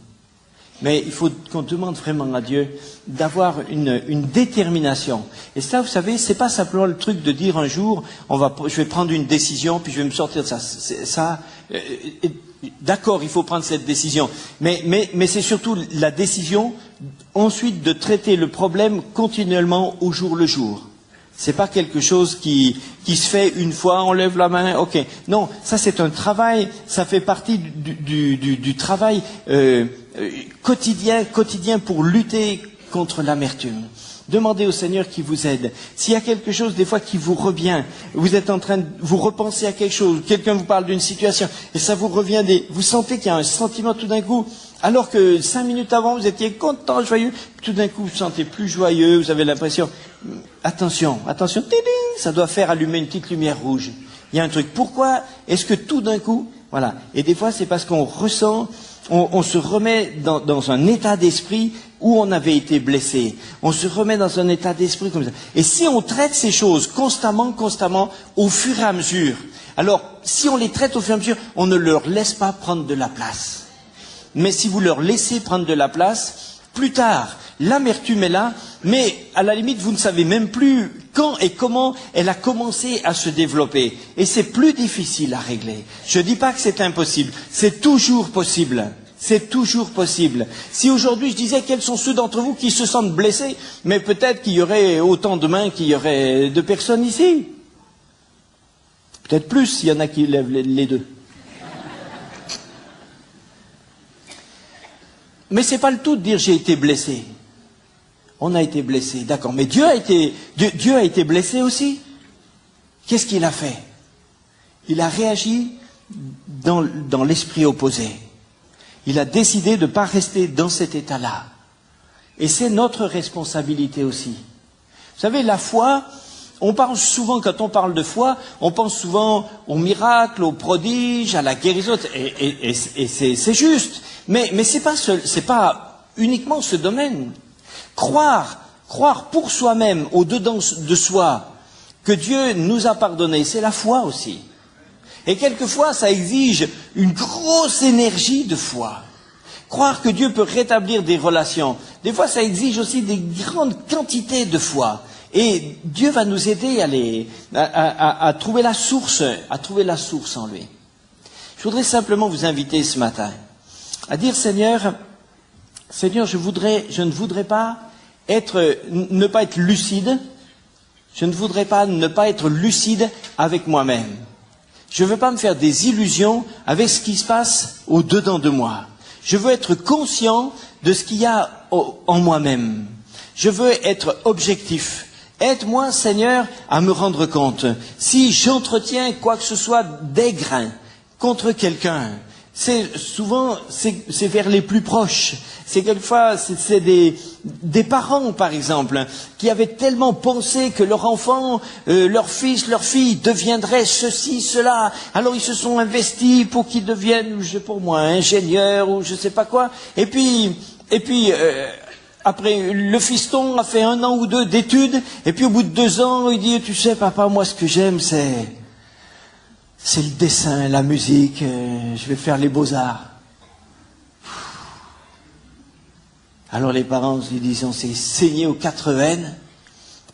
Mais il faut qu'on demande vraiment à Dieu d'avoir une détermination. Et ça, vous savez, c'est pas simplement le truc de dire un jour, je vais prendre une décision, puis je vais me sortir de ça. D'accord, il faut prendre cette décision. Mais c'est surtout la décision, ensuite, de traiter le problème continuellement au jour le jour. C'est pas quelque chose qui se fait une fois, on lève la main, ok. Non, ça c'est un travail, ça fait partie du travail quotidien pour lutter contre l'amertume. Demandez au Seigneur qui vous aide. S'il y a quelque chose des fois qui vous revient, vous êtes en train de vous repenser à quelque chose, quelqu'un vous parle d'une situation, et ça vous revient, vous sentez qu'il y a un sentiment tout d'un coup, alors que 5 minutes avant vous étiez content, joyeux, tout d'un coup vous vous sentez plus joyeux, vous avez l'impression, attention, tiding, ça doit faire allumer une petite lumière rouge. Il y a un truc. Pourquoi est-ce que tout d'un coup, voilà. Et des fois c'est parce qu'on ressent, on se remet dans un état d'esprit où on avait été blessé. On se remet dans un état d'esprit comme ça. Et si on traite ces choses constamment, au fur et à mesure, alors si on les traite au fur et à mesure, on ne leur laisse pas prendre de la place. Mais si vous leur laissez prendre de la place, plus tard, l'amertume est là, mais à la limite, vous ne savez même plus quand et comment elle a commencé à se développer. Et c'est plus difficile à régler. Je ne dis pas que c'est impossible, c'est toujours possible. C'est toujours possible. Si aujourd'hui je disais quels sont ceux d'entre vous qui se sentent blessés, mais peut-être qu'il y aurait autant de mains qu'il y aurait de personnes ici. Peut-être plus s'il y en a qui lèvent les deux. Mais c'est pas le tout de dire j'ai été blessé. On a été blessé, d'accord. Mais Dieu a été blessé aussi. Qu'est-ce qu'il a fait? Il a réagi dans l'esprit opposé. Il a décidé de ne pas rester dans cet état-là. Et c'est notre responsabilité aussi. Vous savez, la foi, on parle souvent, quand on parle de foi, on pense souvent au miracle, au prodige, à la guérison, et c'est juste. Mais c'est pas uniquement ce domaine. Croire pour soi-même, au-dedans de soi, que Dieu nous a pardonné, c'est la foi aussi. Et quelquefois, ça exige une grosse énergie de foi. Croire que Dieu peut rétablir des relations. Des fois, ça exige aussi des grandes quantités de foi. Et Dieu va nous aider à trouver la source, en lui. Je voudrais simplement vous inviter ce matin à dire, Seigneur, je ne voudrais pas ne pas être lucide. Je ne voudrais pas ne pas être lucide avec moi-même. Je ne veux pas me faire des illusions avec ce qui se passe au-dedans de moi. Je veux être conscient de ce qu'il y a en moi-même. Je veux être objectif. Aide-moi, Seigneur, à me rendre compte. Si j'entretiens quoi que ce soit d'aigre contre quelqu'un, c'est vers les plus proches. C'est quelquefois, c'est des parents, par exemple, qui avaient tellement pensé que leur enfant, leur fils, leur fille deviendraient ceci, cela. Alors ils se sont investis pour qu'ils deviennent, pour moi, ingénieurs ou je sais pas quoi. Et puis, après, le fiston a fait 1 an ou 2 d'études, et puis au bout de 2 ans, il dit, tu sais, papa, moi, ce que j'aime, c'est le dessin, la musique, je vais faire les beaux-arts. Alors les parents lui disent, on s'est saigné aux 4 veines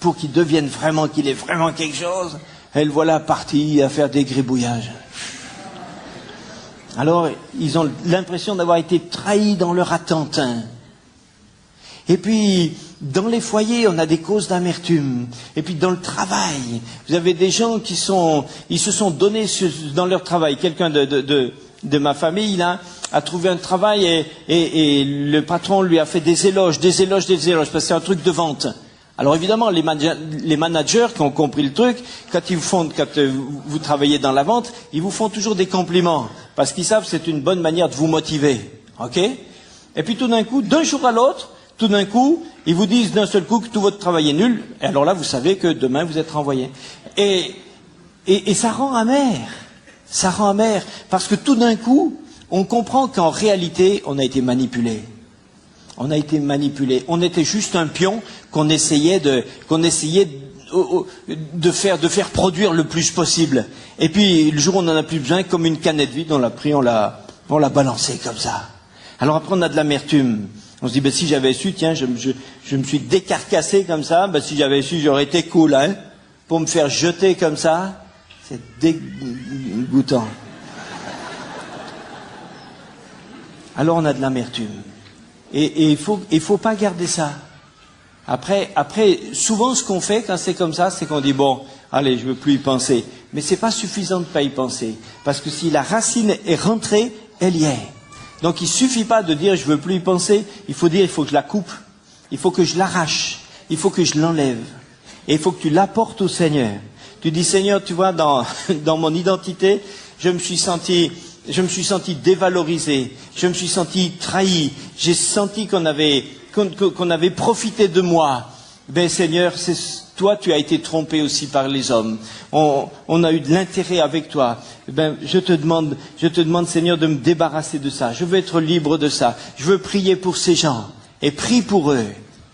pour qu'il devienne vraiment, qu'il ait vraiment quelque chose. Et le voilà parti à faire des gribouillages. Alors, ils ont l'impression d'avoir été trahis dans leur attentin. Et puis, dans les foyers, on a des causes d'amertume. Et puis, dans le travail, vous avez des gens ils se sont donnés dans leur travail. Quelqu'un de ma famille, là, a trouvé un travail et le patron lui a fait des éloges, parce que c'est un truc de vente. Alors évidemment, les managers qui ont compris le truc, quand vous travaillez dans la vente, ils vous font toujours des compliments, parce qu'ils savent que c'est une bonne manière de vous motiver. Ok ? Et puis tout d'un coup, d'un jour à l'autre, ils vous disent d'un seul coup que tout votre travail est nul, et alors là, vous savez que demain, vous êtes renvoyé. Et ça rend amer. Ça rend amer, parce que tout d'un coup, on comprend qu'en réalité, on a été manipulé. On a été manipulé. On était juste un pion qu'on essayait de faire produire le plus possible. Et puis, le jour où on n'en a plus besoin, comme une canette vide, on l'a pris, on l'a balancé comme ça. Alors après, on a de l'amertume. On se dit, si j'avais su, tiens, je me suis décarcassé comme ça, si j'avais su, j'aurais été cool, hein, pour me faire jeter comme ça. C'est dégoûtant. Alors on a de l'amertume. Et il faut pas garder ça. Après, souvent ce qu'on fait quand c'est comme ça, c'est qu'on dit, bon, allez, je veux plus y penser. Mais c'est pas suffisant de pas y penser. Parce que si la racine est rentrée, elle y est. Donc il suffit pas de dire, je veux plus y penser. Il faut dire, il faut que je la coupe. Il faut que je l'arrache. Il faut que je l'enlève. Et il faut que tu l'apportes au Seigneur. Tu dis, Seigneur, tu vois, dans mon identité, je me suis senti dévalorisé, je me suis senti trahi, j'ai senti qu'on avait profité de moi. Ben Seigneur, toi tu as été trompé aussi par les hommes. On a eu de l'intérêt avec toi. Ben je te demande Seigneur de me débarrasser de ça. Je veux être libre de ça. Je veux prier pour ces gens et prie pour eux.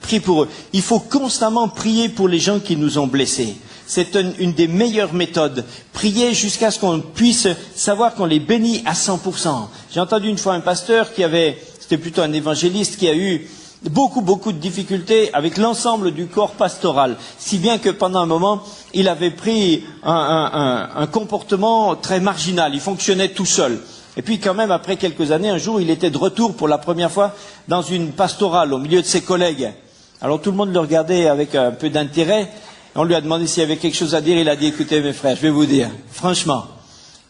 Prie pour eux. Il faut constamment prier pour les gens qui nous ont blessés. C'est une des meilleures méthodes. Prier jusqu'à ce qu'on puisse savoir qu'on les bénit à 100%. J'ai entendu une fois un pasteur c'était plutôt un évangéliste, qui a eu beaucoup de difficultés avec l'ensemble du corps pastoral. Si bien que pendant un moment, il avait pris un comportement très marginal. Il fonctionnait tout seul. Et puis quand même, après quelques années, un jour, il était de retour pour la première fois dans une pastorale au milieu de ses collègues. Alors tout le monde le regardait avec un peu d'intérêt. On lui a demandé s'il y avait quelque chose à dire. Il a dit, écoutez mes frères, je vais vous dire, franchement,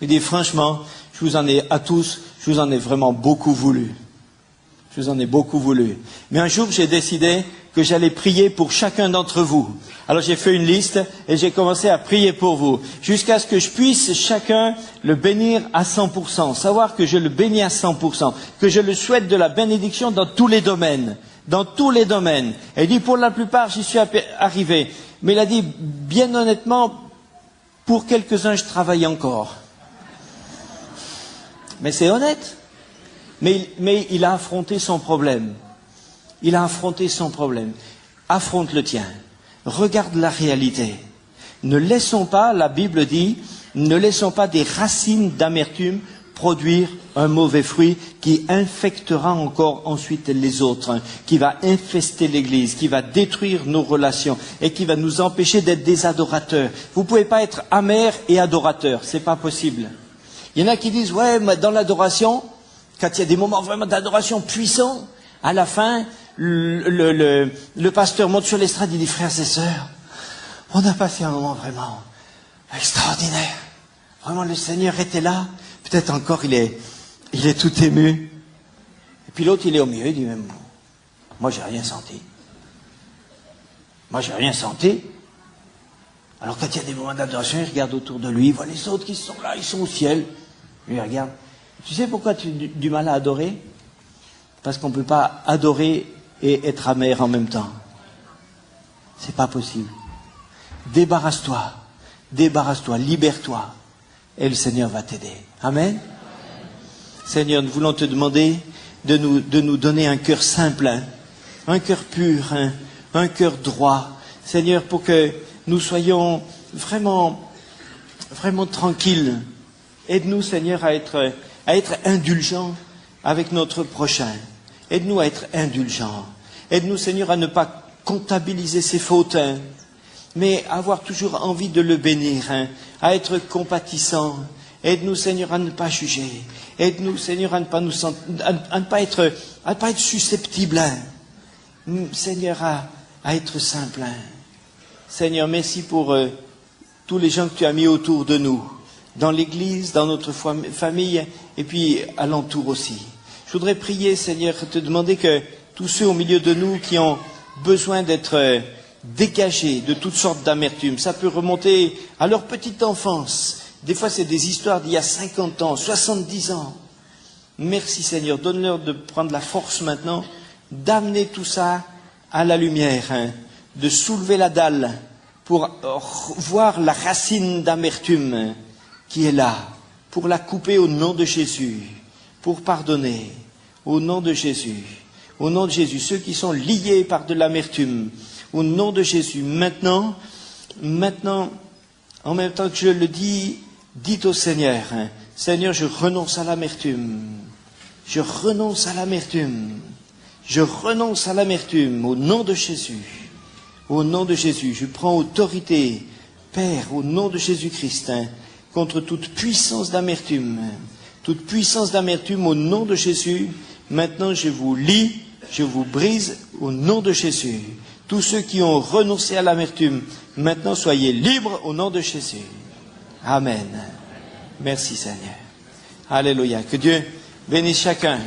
je vous en ai à tous, je vous en ai vraiment beaucoup voulu. Je vous en ai beaucoup voulu. Mais un jour, j'ai décidé que j'allais prier pour chacun d'entre vous. Alors j'ai fait une liste et j'ai commencé à prier pour vous, jusqu'à ce que je puisse chacun le bénir à 100%, savoir que je le bénis à 100%, que je le souhaite de la bénédiction dans tous les domaines. Dans tous les domaines. Et il dit, pour la plupart, j'y suis arrivé. Mais il a dit, bien honnêtement, pour quelques-uns, je travaille encore. Mais c'est honnête. Mais il a affronté son problème. Il a affronté son problème. Affronte le tien. Regarde la réalité. Ne laissons pas, la Bible dit, ne laissons pas des racines d'amertume produire un mauvais fruit qui infectera encore ensuite les autres, qui va infester l'Église, qui va détruire nos relations et qui va nous empêcher d'être des adorateurs. Vous ne pouvez pas être amer et adorateur, c'est pas possible. Il y en a qui disent, ouais, mais dans l'adoration, quand il y a des moments vraiment d'adoration puissants, à la fin, le pasteur monte sur l'estrade, il dit, frères et sœurs, on a passé un moment vraiment extraordinaire. Vraiment, le Seigneur était là. Peut-être encore, il est tout ému. Et puis l'autre, il est au milieu, il dit, même, moi, j'ai rien senti. Moi, j'ai rien senti. Alors, quand il y a des moments d'adoration, il regarde autour de lui, il voit les autres qui sont là, ils sont au ciel. Lui, il regarde. Tu sais pourquoi tu as du mal à adorer? Parce qu'on ne peut pas adorer et être amer en même temps. C'est pas possible. Débarrasse-toi, libère-toi, et le Seigneur va t'aider. Amen. Seigneur, nous voulons te demander de nous donner un cœur simple, hein, un cœur pur, un cœur droit. Seigneur, pour que nous soyons vraiment tranquilles. Aide-nous, Seigneur, à être indulgents avec notre prochain. Aide-nous à être indulgents. Aide-nous, Seigneur, à ne pas comptabiliser ses fautes, mais à avoir toujours envie de le bénir, à être compatissant. Aide-nous, Seigneur, à ne pas juger. Aide-nous, Seigneur, à ne pas être susceptible. Seigneur, à être simple. Seigneur, merci pour tous les gens que tu as mis autour de nous, dans l'Église, dans notre famille, et puis alentour aussi. Je voudrais prier, Seigneur, te demander que tous ceux au milieu de nous qui ont besoin d'être dégagés de toutes sortes d'amertume, ça peut remonter à leur petite enfance. Des fois, c'est des histoires d'il y a 50 ans, 70 ans. Merci, Seigneur. Donne-leur de prendre la force maintenant, d'amener tout ça à la lumière, de soulever la dalle pour voir la racine d'amertume qui est là, pour la couper au nom de Jésus, pour pardonner au nom de Jésus. Au nom de Jésus, ceux qui sont liés par de l'amertume, au nom de Jésus, maintenant, en même temps que je le dis, dites au Seigneur, Seigneur, je renonce à l'amertume, je renonce à l'amertume, je renonce à l'amertume, au nom de Jésus, au nom de Jésus, je prends autorité, Père, au nom de Jésus-Christ, contre toute puissance d'amertume, au nom de Jésus, maintenant je vous lie, je vous brise au nom de Jésus. Tous ceux qui ont renoncé à l'amertume, maintenant soyez libres au nom de Jésus. Amen. Merci Seigneur. Alléluia. Que Dieu bénisse chacun.